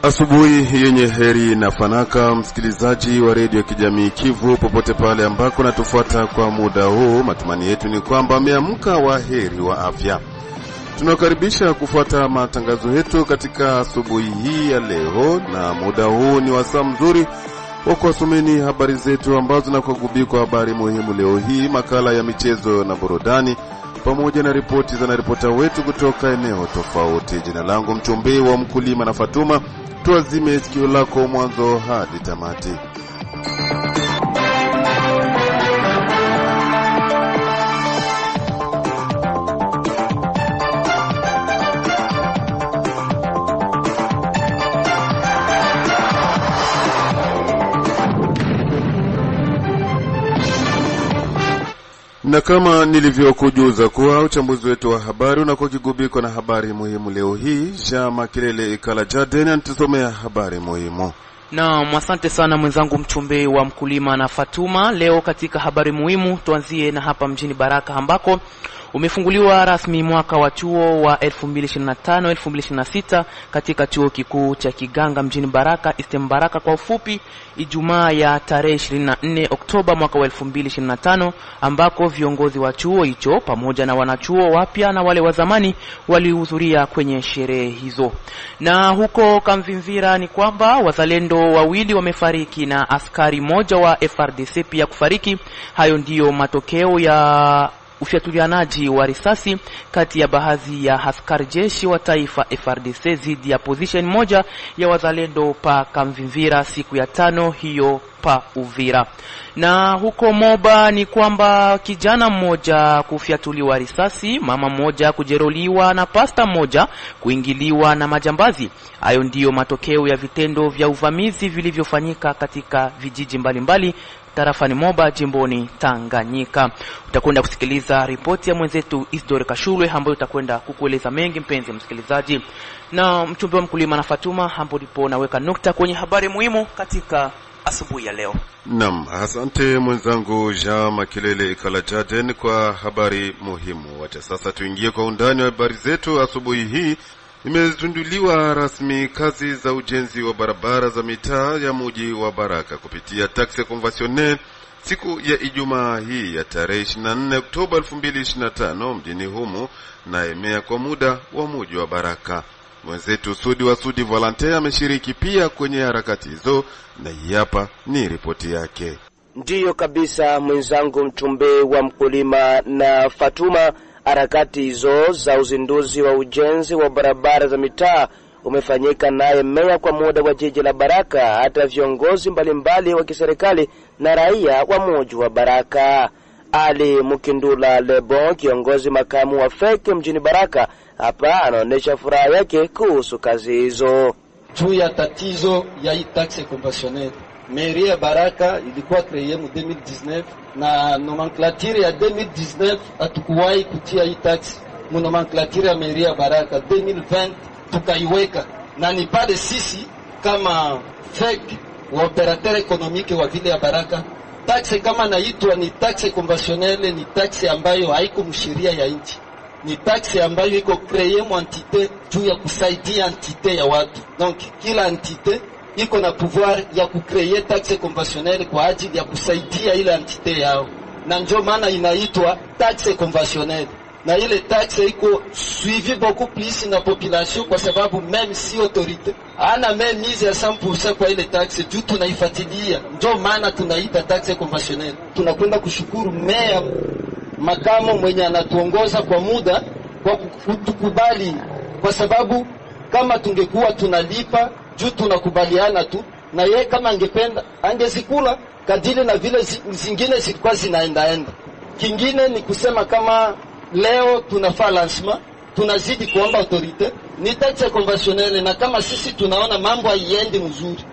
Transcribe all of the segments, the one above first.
Asubuhi yenye heri na fanaka, msikilizaji wa redio kijamii Kivu popote pale ambako natufuata kwa muda huu. Matumani yetu ni kwamba ameamka wa heri wa afya. Tunakaribisha kufuata matangazo yetu katika asubuhi hii ya leo, na muda huu ni wasaa mzuri wa kusomeni habari zetu ambazo na kugubikwa habari muhimu leo hii, makala ya michezo na burudani pamoja na ripoti za ripota wetu kutoka eneo tofauti. Jina langu Mchombe wa Mkulima na Fatuma. Tuazime sikio lako mwanzo hadi tamati. Na kama nilivyokujuza kuwa uchambuzi wetu wa habari unakuwa kigubiko na habari muhimu leo hii, Jean Makelele Ikala Jaden anatusomea habari muhimu. Na asante sana mwenzangu Mchombe wa Mkulima na Fatuma. Leo katika habari muhimu tuanzie na hapa mjini Baraka ambako umefunguliwa rasmi mwaka wa chuo wa 2025-2026 katika chuo kikuu cha Kiganga mjini Baraka, Eastern Baraka kwa ufupi, Ijumaa ya tarehe 24 Oktoba mwaka wa 2025, ambako viongozi wa chuo hicho pamoja na wanachuo wapya na wale wa zamani walihudhuria kwenye sherehe hizo. Na huko Kamvimvira ni kwamba wazalendo wawili wamefariki na askari moja wa FRDC pia kufariki. Hayo ndiyo matokeo ya ufyatulianaji wa risasi kati ya baadhi ya askari jeshi wa taifa FRDC dhidi ya position moja ya wazalendo pa Kamvimvira siku ya 5 hiyo pa Uvira. Na huko Moba ni kwamba kijana mmoja kufyatuliwa risasi, mama mmoja kujeruhiwa na pasta mmoja kuingiliwa na majambazi. Hayo ndiyo matokeo ya vitendo vya uvamizi vilivyofanyika katika vijiji mbalimbali tarafani Moba jimboni Tanganyika. Utakwenda kusikiliza ripoti ya mwenzetu Isdore Kashulwe ambayo utakwenda kukueleza mengi mpenzi msikilizaji. Na Mchombe wa Mkulima na Fatuma, hapo ndipo naweka nukta kwenye habari muhimu katika asubuhi ya leo. Naam, asante mwenzangu Jean Makelele Ikala Jaden kwa habari muhimu. Wacha sasa tuingie kwa undani wa habari zetu asubuhi hii. Imezinduliwa rasmi kazi za ujenzi wa barabara za mitaa ya mji wa Baraka kupitia taxe conventionnelle siku ya Ijumaa hii ya tarehe 24 Oktoba 2025 mjini humu na emea kwa muda wa mji wa Baraka. Mwenzetu Sudi wa Sudi Volontaire ameshiriki pia kwenye harakati hizo, na hapa ni ripoti yake. Ndiyo kabisa mwenzangu Mchombe wa Mkulima na Fatuma. Harakati hizo za uzinduzi wa ujenzi wa barabara za mitaa umefanyika naye meya kwa muda wa jiji la Baraka, hata viongozi mbalimbali wa kiserikali na raia wa mji wa Baraka. Ali Mukindula Lebon, kiongozi makamu wa FEC mjini Baraka, hapa anaonesha furaha yake kuhusu kazi hizo. Juu ya tatizo ya hii taxe conventionnelle, mairie ya Baraka ilikuwa créée mu 2019 na nomenclature ya 2019 hatukuwahi kutia hii taxe mu nomenclature ya mairie ya Baraka. 2020 tukaiweka, na ni pale sisi kama FEC wa operateur économique wa vile ya Baraka, taxe kama naitwa ni taxe conventionnelle, ni taxe ambayo haiko msheria ya nchi, ni taxe ambayo iko créée mu entité juu ya kusaidia entité ya watu. Donc kila entité iko na pouvoir ya kucreate taxe conventionnelle kwa ajili ya kusaidia ile entité yao, na ndio maana inaitwa taxe conventionnelle. Na ile taxe iko suivi beaucoup plus na population, kwa sababu même si autorité ana même mise ya 100% kwa ile taxe, juu tunaifuatilia, ndio maana tunaita taxe conventionnelle. Tunakwenda kushukuru meya makamo mwenye anatuongoza kwa muda kwa kutukubali, kwa sababu kama tungekuwa tunalipa juu tunakubaliana tu na yeye, kama angependa angezikula kadiri na vile zingine zilikuwa zinaendaenda. Kingine ni kusema kama leo tunafaa lancement, tunazidi kuomba autorite ni taxe conventionnelle, na kama sisi tunaona mambo haiendi mzuri,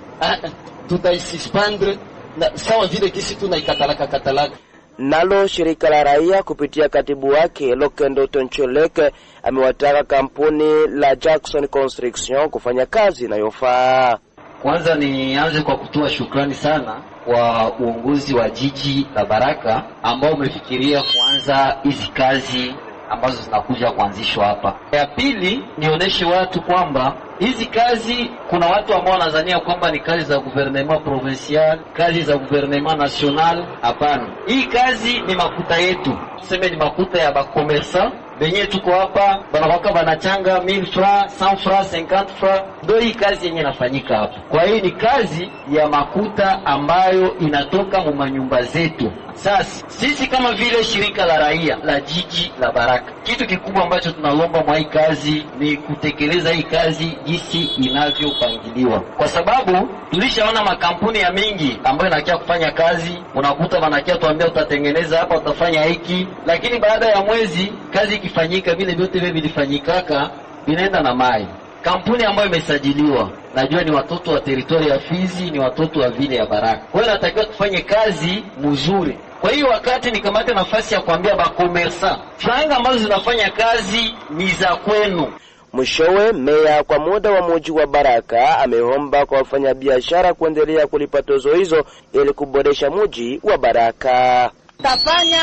tutaisuspendre na sawa vile kisi tunaikatalaka. Nalo shirika la raia kupitia katibu wake Lokendo Toncholeke amewataka kampuni la Jackson Construction kufanya kazi inayofaa. Kwanza nianze kwa kutoa shukrani sana kwa uongozi wa jiji la Baraka ambao umefikiria kuanza hizi kazi ambazo zinakuja kuanzishwa hapa. Ya pili, nionyeshe watu kwamba Hizi kazi kuna watu ambao wanadhania kwamba ni kazi za gouvernement provincial, kazi za gouvernement national. Hapana, hii kazi ni makuta yetu, tuseme ni makuta ya bakomersa benye tuko hapa, banawaka banachanga 1000 francs, 100 francs, 50 francs, ndio hii kazi yenye inafanyika hapa. Kwa hiyo ni kazi ya makuta ambayo inatoka mu manyumba zetu. Sasa sisi kama vile shirika la raia la jiji la Baraka, kitu kikubwa ambacho tunalomba mwa hii kazi ni kutekeleza hii kazi jinsi inavyopangiliwa, kwa sababu tulishaona makampuni ya mingi ambayo inakia kufanya kazi, unakuta wanakia tuambia utatengeneza hapa, utafanya hiki, lakini baada ya mwezi kazi ikifanyika vile vyote vile vilifanyikaka vinaenda na mai. Kampuni ambayo imesajiliwa najua ni watoto wa teritori ya Fizi, ni watoto wa vile ya Baraka. Kwa hiyo natakiwa tufanye kazi mzuri. Kwa hiyo wakati nikamata nafasi ya kuambia bakomersa, franga ambazo zinafanya kazi ni za kwenu. Mwishowe, meya kwa muda wa mji wa Baraka ameomba kwa wafanyabiashara kuendelea kulipa tozo hizo ili kuboresha mji wa Baraka. Tutafanya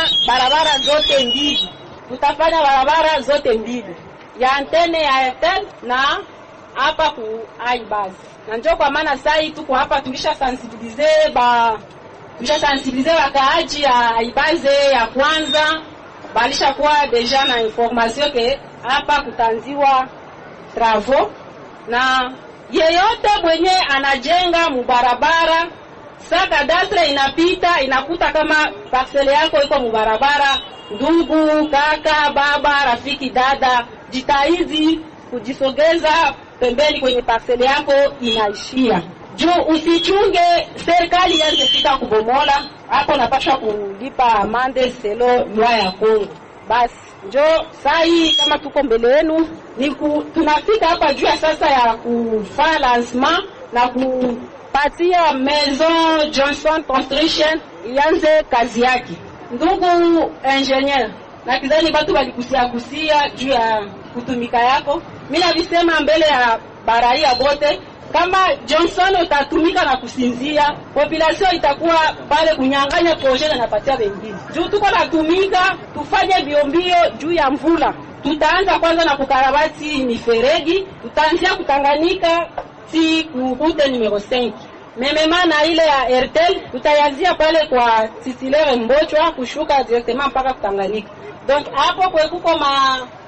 barabara zote mbili. Ya antene ya Airtel na hapa ku iBus. Na njoo kwa maana sasa tuko hapa tulisha sensibiliser wakaaji ya iBus ya kwanza, balisha kuwa deja na information ke hapa kutanziwa travaux, na yeyote mwenye anajenga mubarabara saka dastre inapita inakuta kama parcelle yako iko mubarabara, ndugu, kaka, baba, rafiki, dada, jitahidi kujisogeza pembeni kwenye parcelle yako inaishia. Juu usichunge serikali yanze fika kubomola, hapo napaswa kulipa amande selo lwa ya Kongo. Basi njoo sai kama tuko mbele yenu tunafika hapa juu ya sasa ya kufanya lancement na kupatia Maison Johnson Construction ianze kazi yake. Ndugu engineer, na kidhani watu walikusia juu ya kutumika yako. Mimi navisema mbele ya baraia bote, kama Johnson utatumika na kusinzia, population itakuwa pale kunyang'anya projet na napatia wengine. Juu tuko natumika, tufanye biombio juu ya mvula. Tutaanza kwanza na kukarabati miferegi, tutaanzia kutanganika si route numero 5. Mememana ile ya Airtel tutayazia pale kwa Titilere Mbochwa kushuka directement mpaka kutanganika. Donc hapo kwa kuko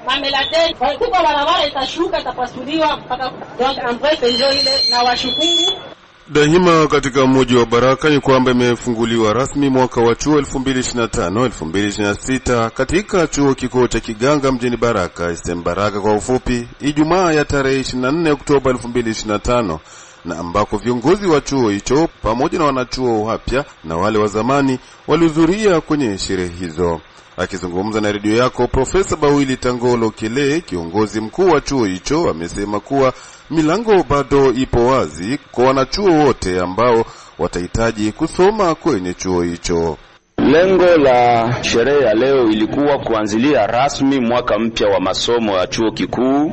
mamelate kuko barabara itashuka itapasuliwa mpaka donc en bref ile na washukuru. Daima katika mji wa Baraka ni kwamba imefunguliwa rasmi mwaka wa chuo 2025-2026 katika chuo kikuu cha Kiganga mjini Baraka, STM Baraka kwa ufupi, Ijumaa ya tarehe 24 Oktoba 2025, na ambako viongozi wa chuo hicho pamoja na wanachuo wapya na wale wa zamani walihudhuria kwenye sherehe hizo. Akizungumza na redio yako, Profesa Bawili Tangolo Kile, kiongozi mkuu wa chuo hicho, amesema kuwa milango bado ipo wazi kwa wanachuo wote ambao watahitaji kusoma kwenye chuo hicho. Lengo la sherehe ya leo ilikuwa kuanzilia rasmi mwaka mpya wa masomo ya chuo kikuu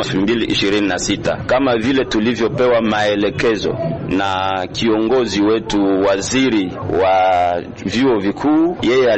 2025-2026 kama vile tulivyopewa maelekezo na kiongozi wetu, waziri wa vyuo vikuu. Yeye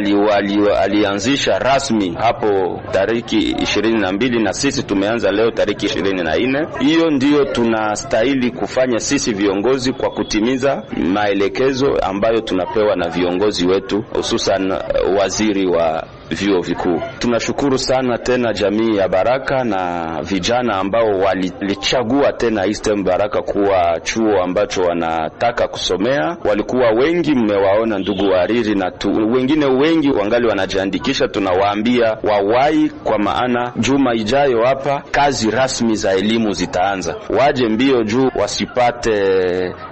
alianzisha rasmi hapo tariki 22 na sisi tumeanza leo tariki 24. Hiyo ndiyo tunastahili kufanya sisi viongozi kwa kutimiza maelekezo ambayo tunapewa na viongozi wetu, hususan waziri wa vyuo vikuu. Tunashukuru sana tena jamii ya Baraka na vijana ambao walichagua tena STM Baraka kuwa chuo ambacho wanataka kusomea. Walikuwa wengi, mmewaona ndugu wariri na wengine wengi wangali wanajiandikisha. Tunawaambia wawai, kwa maana juma ijayo hapa kazi rasmi za elimu zitaanza. Waje mbio juu wasipate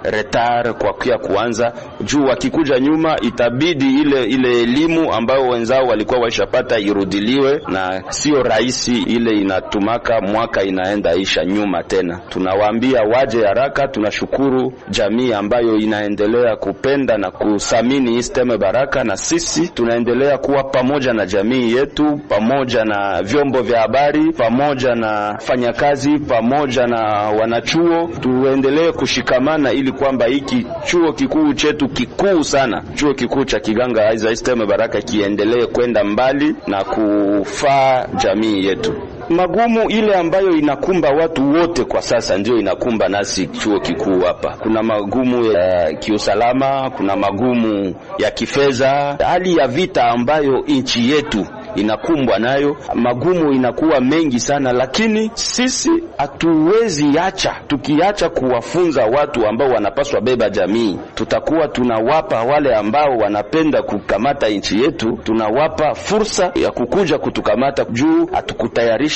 retard kwa kuanza juu, wakikuja nyuma itabidi ile elimu ambayo wenzao walikuwa waishapata irudiliwe, na sio rahisi ile inatumaka mwaka inaenda isha nyuma tena. Tunawaambia waje haraka. Tunashukuru jamii ambayo inaendelea kupenda na kusamini STM Baraka, na sisi tunaendelea kuwa pamoja na jamii yetu, pamoja na vyombo vya habari, pamoja na fanyakazi, pamoja na wanachuo. Tuendelee kushikamana ili kwamba hiki chuo kikuu chetu kikuu sana, chuo kikuu cha Kiganga aiza STM Baraka, kiendelee kwenda mbali na kufaa jamii yetu. Magumu ile ambayo inakumba watu wote kwa sasa ndio inakumba nasi chuo kikuu hapa. Kuna magumu ya kiusalama, kuna magumu ya kifedha, hali ya vita ambayo nchi yetu inakumbwa nayo, magumu inakuwa mengi sana, lakini sisi hatuwezi acha. Tukiacha kuwafunza watu ambao wanapaswa beba jamii, tutakuwa tunawapa wale ambao wanapenda kukamata nchi yetu, tunawapa fursa ya kukuja kutukamata juu hatukutayarisha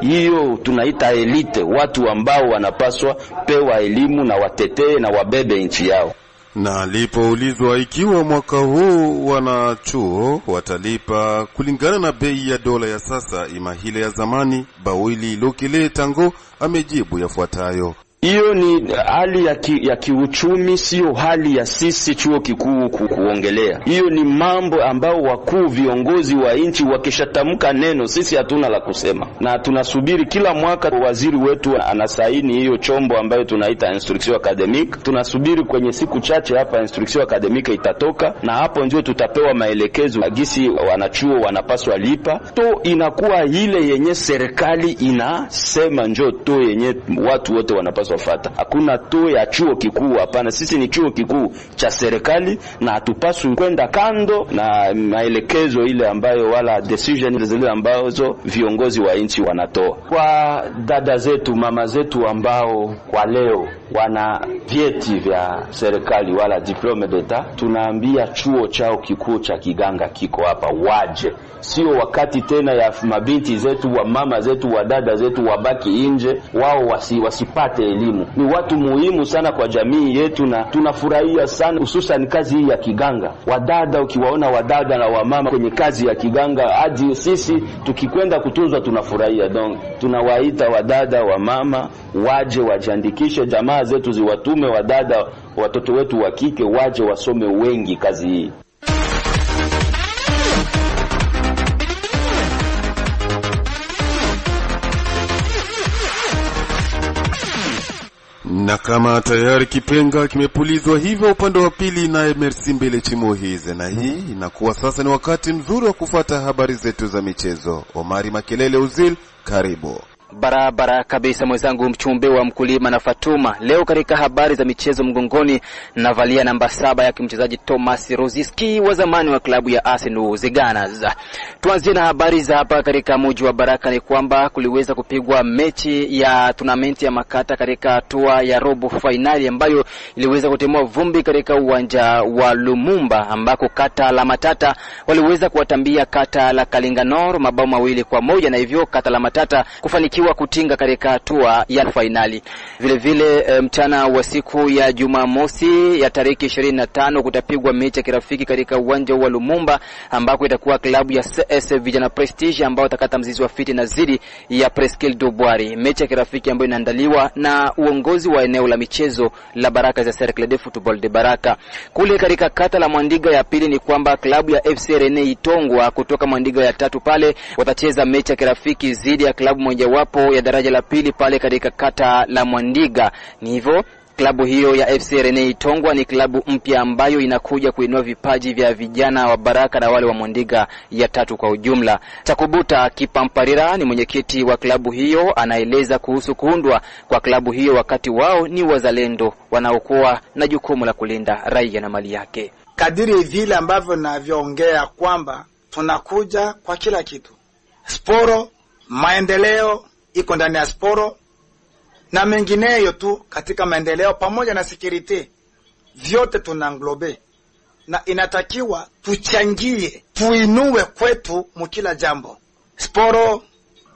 hiyo tunaita elite, watu ambao wanapaswa pewa elimu na watetee na wabebe nchi yao. Na alipoulizwa ikiwa mwaka huu wanachuo watalipa kulingana na bei ya dola ya sasa ima hile ya zamani, Bawili Lokele Tango amejibu yafuatayo. Hiyo ni hali ya kiuchumi, sio hali ya sisi chuo kikuu kuongelea. Hiyo ni mambo ambao wakuu viongozi wa nchi wakishatamka neno, sisi hatuna la kusema. Na tunasubiri kila mwaka waziri wetu anasaini hiyo chombo ambayo tunaita instruction academique. Tunasubiri kwenye siku chache hapa instruction academique itatoka, na hapo ndio tutapewa maelekezo gisi wanachuo wanapaswa lipa. To inakuwa ile yenye serikali inasema njoo to yenye watu wote wanapaswa wafata. Hakuna tu ya chuo kikuu, hapana. Sisi ni chuo kikuu cha serikali na hatupaswi kwenda kando na maelekezo ile ambayo wala decision zile ambazo viongozi wa nchi wanatoa. Kwa dada zetu, mama zetu ambao kwa leo wana vyeti vya serikali wala diplome d'etat, tunaambia chuo chao kikuu cha Kiganga kiko hapa, waje. Sio wakati tena ya mabinti zetu, wa mama zetu, wa dada zetu wabaki nje, wao wasipate elimu. Ni watu muhimu sana kwa jamii yetu na tunafurahia sana hususan kazi hii ya Kiganga. Wadada, ukiwaona wadada na wamama kwenye kazi ya Kiganga, hadi sisi tukikwenda kutunzwa tunafurahia. Donc tunawaita wadada wa mama waje wajiandikishe, jamaa zetu ziwatume wadada, watoto wetu wa kike waje wasome wengi kazi hii. Na kama tayari kipenga kimepulizwa hivyo upande wa pili naye Merci Mbele Chimohize, na hii inakuwa sasa ni wakati mzuri wa kufuata habari zetu za michezo. Omari Makelele Uzil, karibu. Barabara kabisa mwenzangu mchumbe wa mkulima na Fatuma. Leo katika habari za michezo mgongoni navalia namba 7 ya mchezaji Thomas Rosiski wa zamani wa klabu ya Arsenal The Gunners. Tuanzie na habari za hapa katika mji wa Baraka. Ni kwamba kuliweza kupigwa mechi ya tournament ya makata katika hatua ya robo finali ambayo iliweza kutimua vumbi katika uwanja wa Lumumba, ambako kata la Matata waliweza kuwatambia kata la Kalinganor mabao 2-1, na hivyo kata la Matata kufanikiwa kutinga katika hatua ya finali. Vile vile mchana wa siku ya Jumamosi ya tarehe 25 kutapigwa mechi ya kirafiki katika uwanja wa Lumumba, ambako itakuwa klabu ya CS Vijana Prestige ambao watakata mzizi wa fiti na zidi ya Presqu'île Dobwari. Mechi ya kirafiki ambayo inaandaliwa na uongozi wa eneo la michezo la Baraka za Cercle de Football de Baraka. Kule katika kata la Mwandiga ya pili ni kwamba klabu ya FC Rene Itongwa kutoka Mwandiga ya 3 pale watacheza mechi ya kirafiki zidi ya klabu moja wapo ya daraja la pili pale katika kata la Mwandiga. Ni hivyo klabu hiyo ya FC Rene Itongwa ni klabu mpya ambayo inakuja kuinua vipaji vya vijana wa Baraka na wale wa Mwandiga ya 3 kwa ujumla. Takubuta Kipamparira ni mwenyekiti wa klabu hiyo, anaeleza kuhusu kuundwa kwa klabu hiyo wakati wao ni wazalendo wanaokuwa na jukumu la kulinda raia na mali yake. Kadiri vile ambavyo navyoongea kwamba tunakuja kwa kila kitu. Sporo, maendeleo iko ndani ya sporo na mengineyo tu katika maendeleo pamoja na security, vyote tunanglobe na inatakiwa tuchangie, tuinue kwetu mkila jambo. Sporo,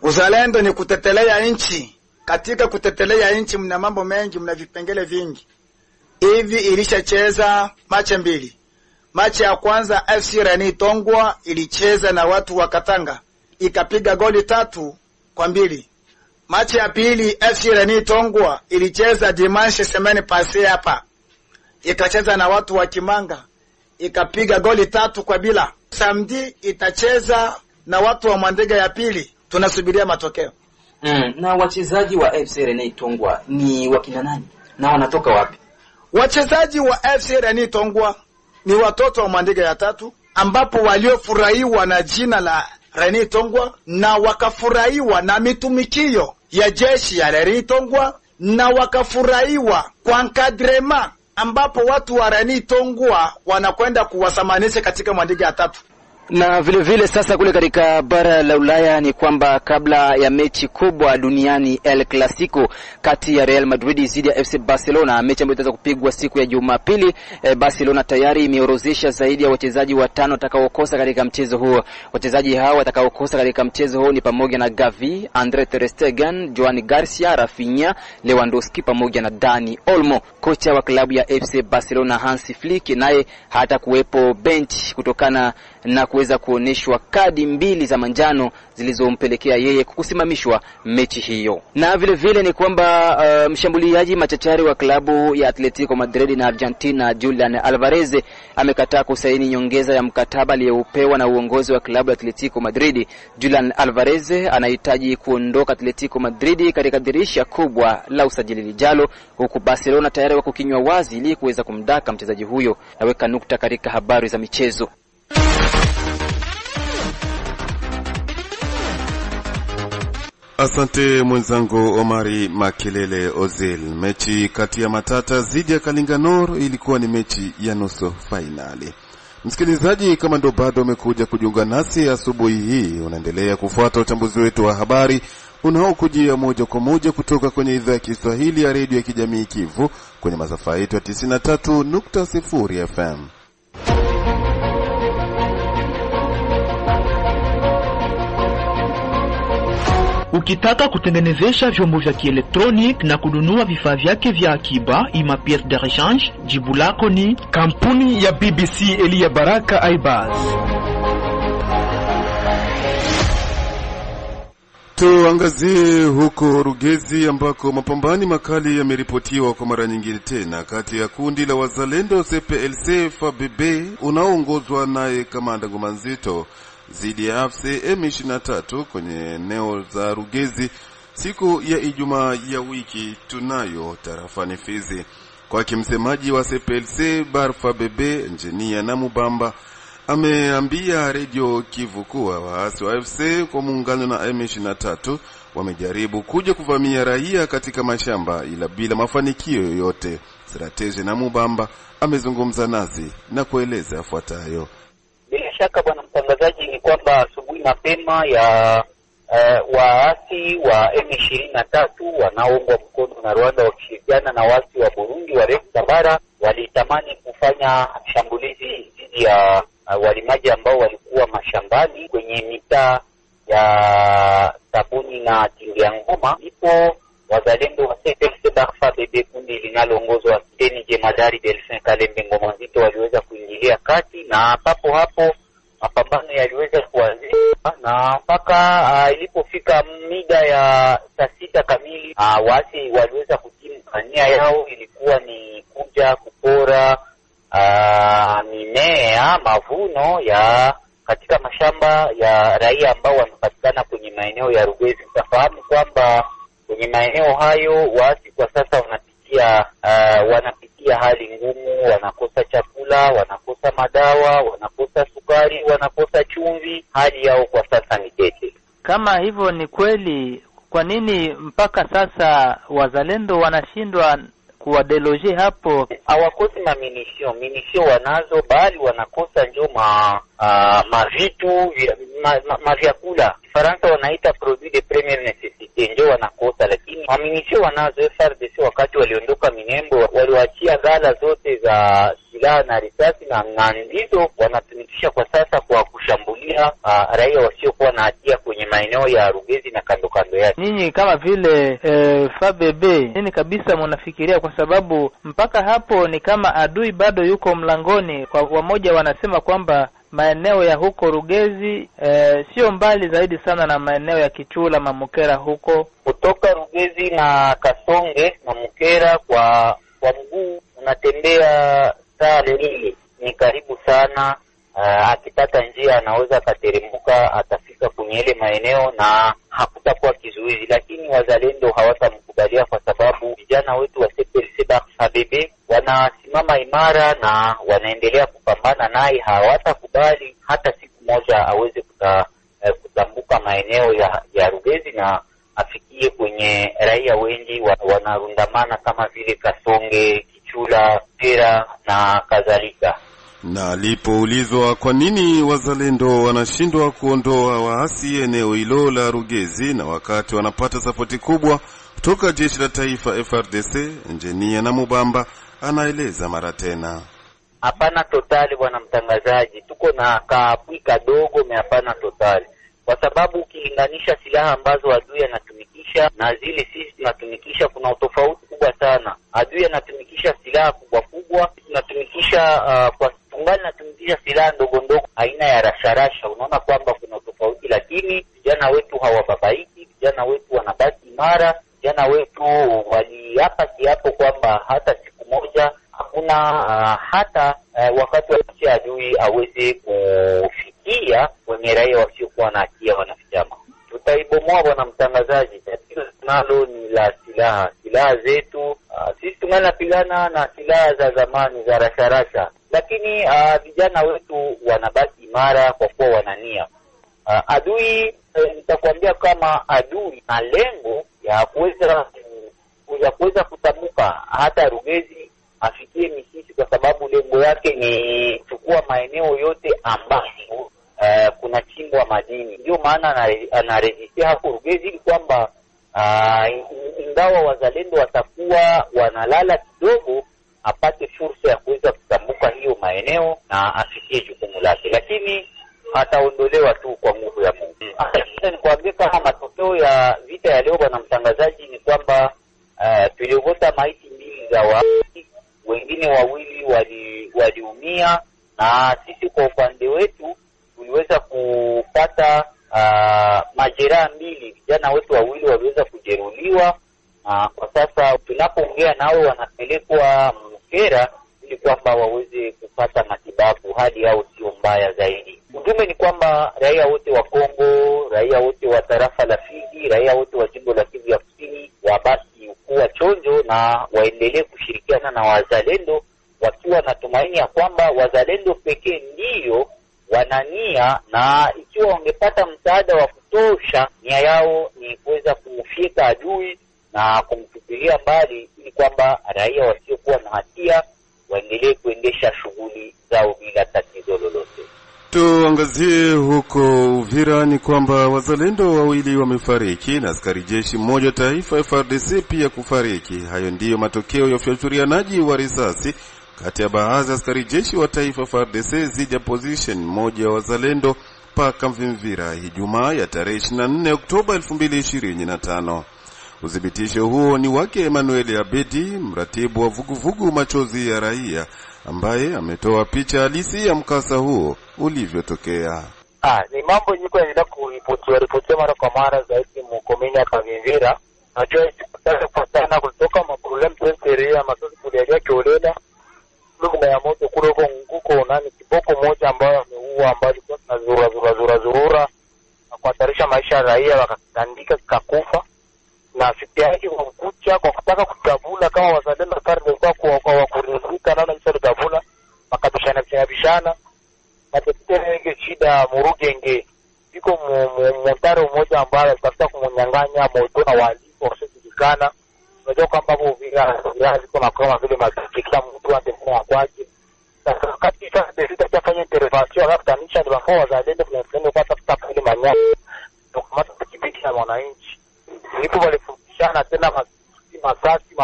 uzalendo ni kutetelea nchi. Katika kutetelea nchi mna mambo mengi, mna vipengele vingi. Hivi ilishacheza mache 2. Machi ya kwanza FC Rene Itongwa ilicheza na watu wa Katanga, ikapiga goli 3-2. Machi ya pili FC Rene Itongwa ilicheza dimanche semaine passée hapa, ikacheza na watu wa Kimanga, ikapiga goli 3-0. Samedi itacheza na watu wa Mwandiga ya pili, tunasubiria matokeo. Na wachezaji wa FC Rene Itongwa ni wakina nani na wanatoka wapi? Wachezaji wa FC Rene Itongwa ni watoto wa Mwandiga ya 3, ambapo waliofurahiwa na jina la Reni Tongwa na wakafurahiwa na mitumikio ya jeshi ya Reni Tongwa na wakafurahiwa kwa nkadrema ambapo watu wa Reni Tongwa wanakwenda kuwasamanisha katika mwandiki ya 3. Na vile sasa kule katika bara la Ulaya ni kwamba kabla ya mechi kubwa duniani El Clasico kati ya Real Madrid dhidi ya FC Barcelona, mechi ambayo itaweza kupigwa siku ya Jumapili, Barcelona tayari imeorozesha zaidi ya wachezaji 5 watakaokosa katika mchezo huo. Wachezaji hao watakaokosa katika mchezo huo ni pamoja na Gavi, Andre ter Stegen, Joan Garcia, Rafinha, Lewandowski pamoja na Dani Olmo. Kocha wa klabu ya FC Barcelona Hansi Flick naye hata kuwepo bench kutokana na kuweza kuoneshwa kadi 2 za manjano zilizompelekea yeye kusimamishwa mechi hiyo. Na vile ni kwamba mshambuliaji machachari wa klabu ya Atletico Madrid na Argentina Julian Alvarez amekataa kusaini nyongeza ya mkataba aliyopewa na uongozi wa klabu ya Atletico Madrid. Julian Alvarez anahitaji kuondoka Atletico Madrid katika dirisha kubwa la usajili lijalo, huku Barcelona tayari wako kinywa wazi ili kuweza kumdaka mchezaji huyo. Naweka nukta katika habari za michezo. Asante mwenzangu Omari Makelele Ozil. Mechi kati ya Matata dhidi ya Kalinganor ilikuwa ni mechi ya nusu finali. Msikilizaji, kama ndo bado umekuja kujiunga nasi asubuhi hii, unaendelea kufuata uchambuzi wetu wa habari unaokujia moja kwa moja kutoka kwenye idhaa ya Kiswahili ya redio ya kijamii Kivu kwenye masafa yetu ya 93.0 FM. Ukitaka kutengenezesha vyombo vya kielektronik na kununua vifaa vyake vya akiba ima pièce de rechange, jibu lako ni kampuni ya BBC Elia Baraka Aibaz. Tuangazie huko Rugezi ambako mapambano makali yameripotiwa kwa mara nyingine tena kati ya kundi la wazalendo CPLC FABB unaoongozwa naye Kamanda Ngomanzito dhidi ya AFC M23 kwenye eneo za Rugezi siku ya Ijumaa ya wiki tunayo tarafani Fizi. Kwa kimsemaji wa CPLC Barfa Bebe Engineer Namubamba ameambia Radio Kivu kuwa waasi wa AFC kwa muungano na M23 wamejaribu kuja kuvamia raia katika mashamba ila bila mafanikio yoyote. Strategy Namubamba amezungumza nasi na kueleza yafuatayo. Bila shaka bwana mtangazaji, ni kwamba asubuhi mapema ya waasi wa M23 wanaoungwa mkono na Rwanda wakishirikiana na waasi wa Burundi wa Red Tabara walitamani kufanya shambulizi dhidi ya walimaji ambao walikuwa mashambani kwenye mitaa ya Sabuni na Tingiangoma. Ndipo wazalendo wa CPLC Barfa Bebe, kundi linaloongozwa Teni Jemadari Delphin Kalembe Ngomanzito, waliweza kuingilia kati na papo hapo mapambano yaliweza kuanzia na mpaka ilipofika mida ya saa 6 kamili waasi waliweza kutimu nia yao ilikuwa ni kuja kupora mimea mavuno ya katika mashamba ya raia ambao wanapatikana kwenye maeneo ya Rugezi. Utafahamu kwamba kwenye maeneo hayo waasi kwa sasa wanapitia hali ngumu, wanakosa chakula, wanakosa madawa, wanakosa sukari, wanakosa chumvi. Hali yao kwa sasa ni tete. Kama hivyo ni kweli, kwa nini mpaka sasa wazalendo wanashindwa kuwadeloje hapo? Hawakosi minisio wanazo, bali wanakosa njo mavitu vyakula. Faransa wanaita produit de première nécessité, njo wanakosa, lakini minisio wanazo. FRDC wakati waliondoka Minembo waliwaachia gala zote za silaha na risasi na ndizo wanatumikisha kwa sasa kwa kushambulia raia wasiokuwa na hatia kwenye maeneo ya Rugezi na kando yake. Ninyi kama vile FABB nini kabisa mnafikiria, kwa sababu mpaka hapo ni kama adui bado yuko mlangoni? Kwa wamoja wanasema kwamba maeneo ya huko Rugezi sio mbali zaidi sana na maeneo ya Kichula Mamukera. Huko kutoka Rugezi na Kasonge Mamukera kwa mguu unatembea saa 2, ni karibu sana. Akipata njia anaweza akateremka atafika kwenye ile maeneo na hakutakuwa kizuizi, lakini wazalendo hawatamkubalia kwa sababu vijana wetu wa CPLC FABB wanasimama imara na wanaendelea kupambana naye. Hawatakubali hata siku moja aweze kutambuka maeneo ya Rugezi na afikie kwenye raia wengi wanarundamana kama vile Kasonge, Kichula, Tera na kadhalika. Na alipoulizwa kwa nini wazalendo wanashindwa kuondoa waasi eneo hilo la Rugezi na wakati wanapata sapoti kubwa kutoka jeshi la taifa FRDC, Engineer na Mubamba anaeleza mara tena. Hapana totali bwana mtangazaji, tuko na kaapui kadogo hapana totali. Kwa sababu ukilinganisha silaha ambazo adui anatumikisha na zile sisi tunatumikisha, kuna utofauti kubwa sana. Adui anatumikisha silaha kubwa, tunatumikisha kwa tungali natumikisha silaha ndogo aina ya rasharasha. Unaona kwamba kuna utofauti, lakini vijana wetu hawababaiki, vijana wetu wanabaki imara, vijana wetu waliapa kiapo kwamba hata siku moja hakuna hata wakati wa adui aweze kufikia kwenye raia wasiokuwa na hatia wanachama. Tutaibomoa bwana mtangazaji. Tatizo nalo ni la silaha zetu. Sisi tunapigana na silaha za zamani za rasharasha, lakini vijana wetu wanabaki imara kwa kuwa wanania. Adui nitakwambia kama adui na lengo ya kuweza kutamuka hata Rugezi afikie Misisi, kwa sababu lengo yake ni kuchukua maeneo yote ambayo kuna chimbwa madini. Ndio maana anarejistia hapo Rugezi ili kwamba ingawa wazalendo watakuwa wanalala kidogo, apate fursa ya kuweza kutambuka hiyo maeneo na afikie jukumu lake, lakini ataondolewa tu kwa nguvu ya Mungu. Nikwambie kama matokeo ya vita ya leo bwana mtangazaji ni kwamba tuliogota maiti 2 za waasi, wengine 2 waliumia, na sisi kwa upande wetu tuliweza kupata majeraha 2. Vijana wetu 2 waliweza kujeruhiwa. Kwa sasa tunapoongea nao wanapelekwa Mkera ili kwamba waweze kupata matibabu, hali yao sio mbaya zaidi. Ujumbe ni kwamba raia wote wa Kongo, raia wote wa tarafa la Fizi, raia wote wa jimbo la Kivu ya Kusini wabaki kuwa chonjo na waendelee kushirikiana na wazalendo, wakiwa na tumaini ya kwamba wazalendo pekee ndiyo wanania, na ikiwa wangepata msaada wa kutosha, nia yao ni kuweza kumfika adui na kumtupilia mbali, ili kwamba raia wasiokuwa na hatia waendelee kuendesha shughuli zao bila tatizo lolote. Tuangazie huko Uvira ni kwamba wazalendo 2 wamefariki na askari jeshi mmoja taifa FRDC pia kufariki. Hayo ndiyo matokeo ya ufyaturianaji wa risasi kati ya baadhi ya askari jeshi wa taifa FRDC zidi ya position moja wa wazalendo paka Mvimvira Ijumaa ya tarehe 24 Oktoba 2025. Udhibitisho huo ni wake Emmanuel Abedi, mratibu wa vuguvugu Machozi ya Raia, ambaye ametoa picha halisi ya mkasa huo ulivyotokea. Ni mambo nyiko yanaenda kuripotiwa mara kwa mara zaidi mkomeni ya Kavimvira. Najua sikutaka kupatana kutoka maproblem senseria masozi kulialia kiolela. Lugu ya moto kuroko nguko nani kiboko moja ambayo ameua, ambayo ilikuwa tunazurura na kuhatarisha maisha ya raia, wakatandika kikakufa. Na fikiri yake kwa kucha kwa kutaka kutabula kama wazalendo karne kwa wakurizika naona hizo tabula makabishana matokeo yake shida Murugenge iko mtaro mmoja ambaye alitafuta kumnyang'anya moto na walipo wasiojulikana. Unajua kwamba Uvira ziko na kama vile masikika mtu anatembea kwake. Sasa wakati sasa tutafanya intervention akatanisha ndio kwa wazalendo tunasema kwa tafuta ile manyama kama tukibikisha wananchi. Ndipo walifundishana tena masasi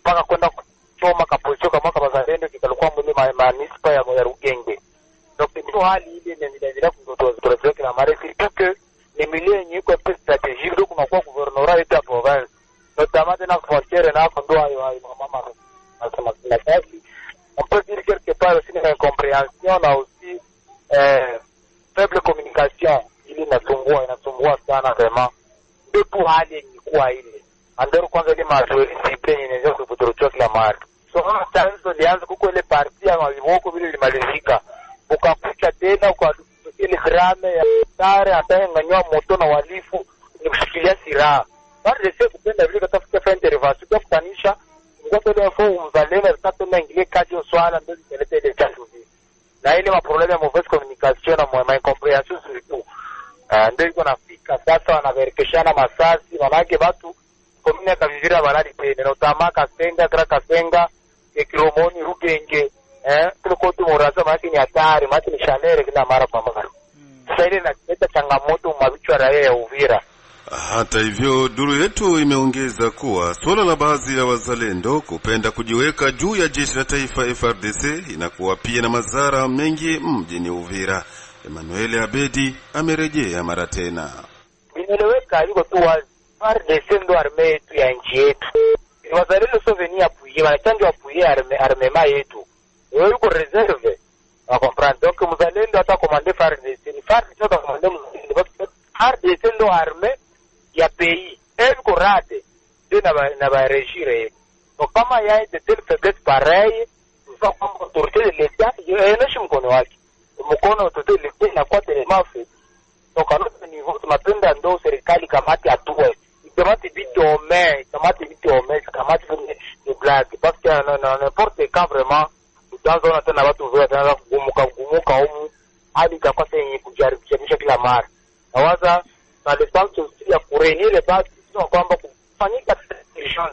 mpaka kwenda kuchoma kapocho kama wazalendo kikalikuwa mwili manispa ya Rugenge. Ndio hali ile inaendelea kutoa na marefi tuke ni milie yenye iko strategique ndio kunakuwa gouvernorat yetu ya province. Notamment na frontiere na hapo ndio hayo mama nasema na kazi. On peut dire quelque part aussi une incompréhension na aussi faible communication ili inasumbua sana vraiment. Ndipo hali ilikuwa ile. Andero kwanza ile mazoezi sipe inaanza kutotoa kila mara. So chanzo lianza kuko ile parti ya mavoko vile limalizika. Ukakucha tena kwa ile grame ya tare atayanganywa moto na walifu ni kushikilia silaha. Bado sisi kupenda vile kutafuta intervention kwa kutanisha ngoto ile fo mzalendo tatenda ingile kazi swala ndio zilete ile chanzo na ile maproblème ya mauvaise communication na ma incompréhension surtout ndio iko nafika sasa wanaverikeshana masasi manake watu komine Kavivira balali pene na utamaka senga kraka senga ekiromoni rugenge tuko tu muraza maki ni hatari maki ni shanere kila mara kwa mara sasa ile inaleta changamoto mabichwa raia ya Uvira. Hata hivyo, duru yetu imeongeza kuwa suala la baadhi ya wazalendo kupenda kujiweka juu ya jeshi la taifa FARDC inakuwa pia na madhara mengi mjini Uvira. Emmanuel Abedi amerejea mara tena. Inaeleweka liko tu wazi. FARDC ndo arme yetu ya nchi yetu. Wazalendo sio veni apuye, wanachanjo apuye armema yetu. Wewe uko reserve. Wa comprendre. Donc mzalendo hata komande FARDC, ni FARDC hata komande mzalendo. FARDC ndo arme ya pays ko rade de na ba regire donc kama ya de telle faiblesse pareil ça comme autorité de l'état je mkono wake mkono autorité de l'état na kwa tellement fait donc à notre niveau tunapenda ndo serikali kamati atue kamati bitomé kamati de blague parce que n'importe quand vraiment dans on attend watu wote tena kugumuka humu hadi kwa sasa yenye kujaribisha kila mara nawaza na l'espace aussi ya kurenir les bases kwamba kufanyika tension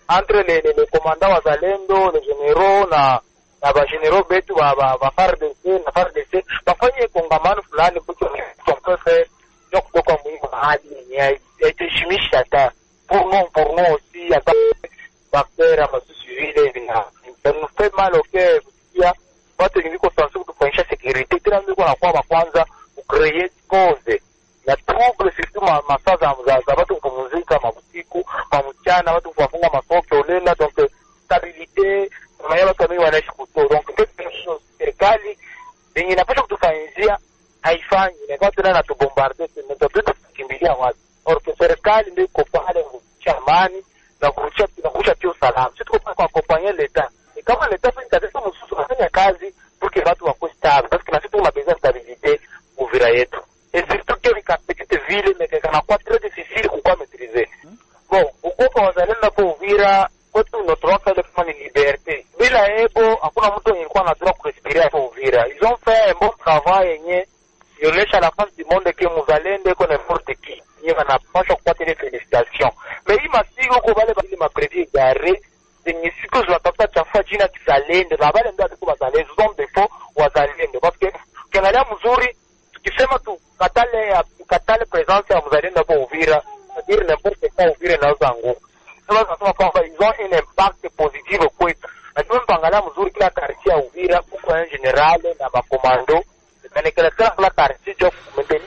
entre les commandants wazalendo les généraux na ba généraux betu ba FARDC bafanye kongamano fulani pour faire donc kwa muhimu hadi yenye itaishimisha hata pour nous aussi hata bakteria masusuile vina nous fait mal au cœur ya watu niko sensible kufanyisha security tena ndio kwa kwanza kucreate cause na trouble surtout masaza za watu kupumzika mabusiku mchana watu kufunga masoko olela donc stabilité na watu wengi wanaishi kuto donc serikali yenye inapaswa kutufanyia haifanyi na kwa tena na tubombarde na tukimbilia watu or serikali ndio iko pale chamani na kurusha pia usalama sisi tuko kwa accompagner l'etat et kama l'etat fait kazi msusu afanya kazi pour que watu wako stable parce que na sisi tuna besoin stabilité Uvira yetu et surtout que les petites villes mais que kana kwa très difficile kwa maîtriser bon uko wazalendo kwa Uvira kwetu notre droit de faire liberté bila ebo hakuna mtu alikuwa anataka kurespirer kwa Uvira ils ont fait un bon travail yenye yonesha la face du monde que muzalendo iko n'importe qui yeye anapaswa kupata ile félicitations mais hii masigo kwa wale bali maprevi gare zenye siku zinatafuta chafa jina kizalendo na wale ndio watu wazalendo zone de faux wazalendo parce que ukiangalia mzuri tukisema tukatale presence ya mzalendo hapo Uvira c'est-à-dire n'importe quoi Uvira inaweza anguka sasa tunasema kwamba ils ont un impact positif kwetu na tunaangalia mzuri kila quartier ya Uvira kwa general na makomando na kila quartier jo kumenteni.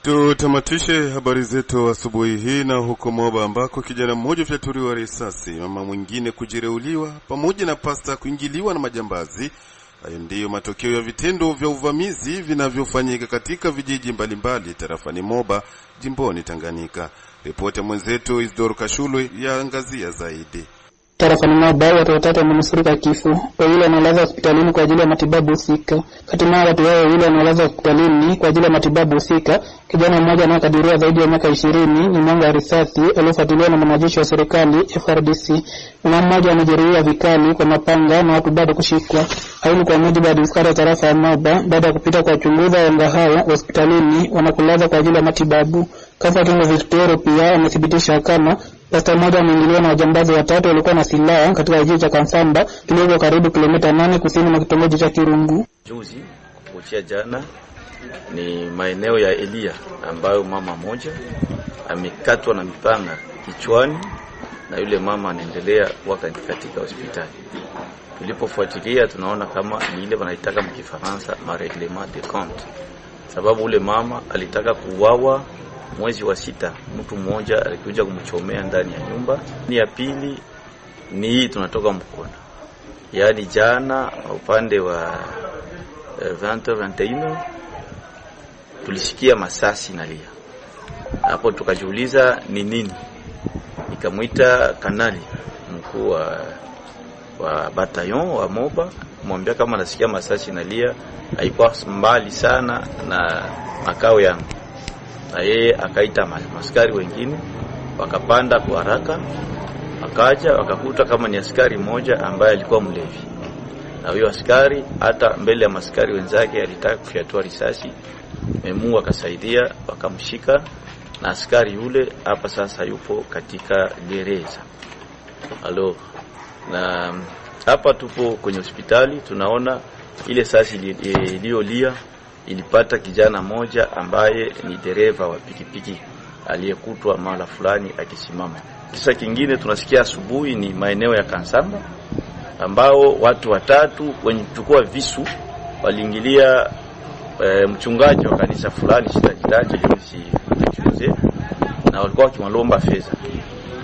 Tutamatishe habari zetu asubuhi hii na huko Moba ambako kijana mmoja fyaturiwa risasi, mama mwingine kujireuliwa pamoja na pasta kuingiliwa na majambazi. Hayo ndiyo matokeo ya vitendo vya uvamizi vinavyofanyika katika vijiji mbalimbali tarafani Moba jimboni Tanganyika. Ripoti ya mwenzetu Isidoro Kashulu yaangazia zaidi. Tarafani Moba watu watatu wamenusurika kifo. Wawili wanalazwa hospitalini kwa ajili ya matibabu husika. Hatimaye watu hao wawili wanalazwa hospitalini kwa ajili ya matibabu husika. Kijana mmoja anayekadiriwa zaidi ya miaka 20 ni mwanga wa risasi aliyofuatiliwa na wanajeshi wa serikali FARDC. Na mmoja amejeruhiwa vikali kwa mapanga na watu bado kushikwa. Hayo kwa mujibu wa askari wa tarafa ya Moba baada ya kupita kwa uchunguzi wa wanga hao hospitalini wanakulaza kwa ajili ya matibabu. Kafa Kingo Victoria pia amethibitisha kama pasta mmoja ameingiliwa na wajambazi watatu walikuwa na silaha katika kijiji cha Kansamba kilicho karibu kilomita 8 kusini mwa kitongoji cha Kirungu. Juzi kuchia jana ni maeneo ya Elia ambayo mama moja amekatwa na mipanga kichwani na yule mama anaendelea katika hospitali. Tulipofuatilia tunaona kama ni ile wanaitaka mkifaransa règlement de compte. Sababu ule mama alitaka kuuawa mwezi wa 6, mtu mmoja alikuja kumchomea ndani ya nyumba. Ni ya pili ni hii tunatoka Mkono. Yaani jana upande wa 2021 tulisikia masasi nalia. Hapo tukajiuliza ni nini. Nikamuita kanali mkuu wa bataillon wa Moba, mwambia kama nasikia masasi nalia, haikuwa mbali sana na makao yangu. Na yeye akaita maskari wengine wakapanda kwa haraka wakaja wakakuta kama ni askari mmoja ambaye alikuwa mlevi, na huyo askari hata mbele ya maskari wenzake alitaka kufyatua risasi. Memu akasaidia, wakamshika, na askari yule hapa sasa yupo katika gereza. Na hapa tupo kwenye hospitali, tunaona ile sasi iliyolia ilipata kijana moja ambaye ni dereva wa pikipiki aliyekutwa mara fulani akisimama. Kisa kingine tunasikia asubuhi ni maeneo ya Kansamba ambao watu watatu wenye kuchukua visu waliingilia mchungaji wa kanisa fulani sitajitaja ili na walikuwa wakimlomba fedha.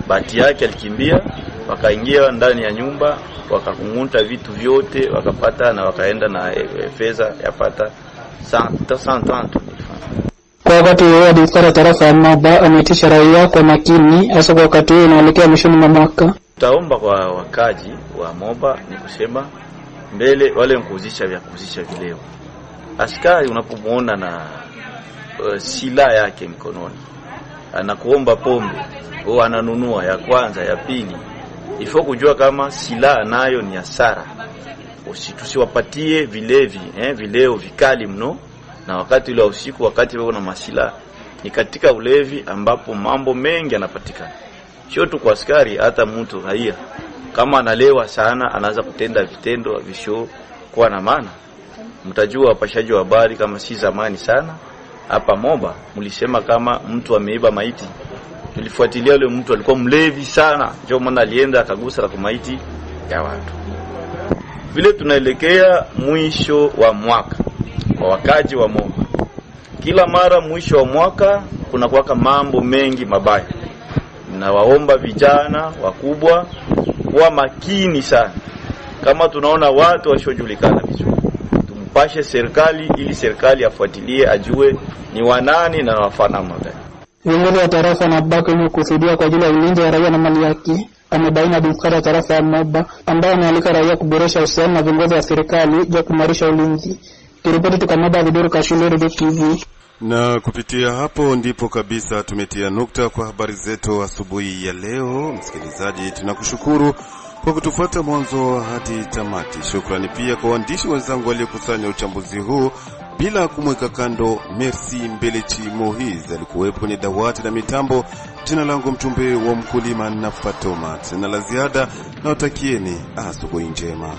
Bahati yake alikimbia, wakaingia ndani ya nyumba, wakakunguta vitu vyote, wakapata na wakaenda na fedha yapata 130. Kwa wakati huo Daktari tarafa ya Moba ameitisha raia kwa makini hasa kwa wakati huu unaelekea mwishoni mwa mwaka. Tutaomba kwa wakaji wa Moba ni kusema mbele wale mkuzisha vileo. Askari unapomuona na silaha yake mkononi, anakuomba pombe, au ananunua ya kwanza ya pili, ifo kujua kama silaha nayo ni hasara. Tusiwapatie vileo vikali mno, na wakati ule usiku, wakati wao na masila ni katika ulevi ambapo mambo mengi yanapatikana. Sio tu kwa askari, hata mtu raia kama analewa sana anaanza kutenda vitendo visho kwa na maana. Mtajua wapashaji wa habari kama si zamani sana hapa Moba mlisema kama mtu ameiba maiti. Tulifuatilia yule mtu alikuwa mlevi sana, ndio maana alienda akagusa na maiti ya watu. Vile tunaelekea mwisho wa mwaka kwa wakaji wa Moba, kila mara mwisho wa mwaka kuna kuwaka mambo mengi mabaya. Na waomba vijana wakubwa kuwa makini sana. Kama tunaona watu wasiojulikana vizuri, tumpashe serikali ili serikali afuatilie ajue ni wanani na wafana gani. Viongozi wa tarafa na baki wamekusudia kwa ajili ya ulinzi wa raia na mali yake. Amebaina Daktari wa tarafa ya Moba ambaye amealika raia kuboresha uhusiano na viongozi wa serikali ili kuimarisha ulinzi. Kiripoti kutoka Moba, Vidoro Kashule, Radio TV. Na kupitia hapo ndipo kabisa tumetia nukta kwa habari zetu asubuhi ya leo. Msikilizaji, tunakushukuru kwa kutufuata mwanzo hadi tamati. Shukrani pia kwa waandishi wenzangu waliokusanya uchambuzi huu bila kumweka kando. Merci Mbelechi Mohiz alikuwepo kwenye dawati la mitambo. Jina langu Mchumbe wa Mkulima na Fatuma. Sina la ziada, na watakieni asubuhi njema.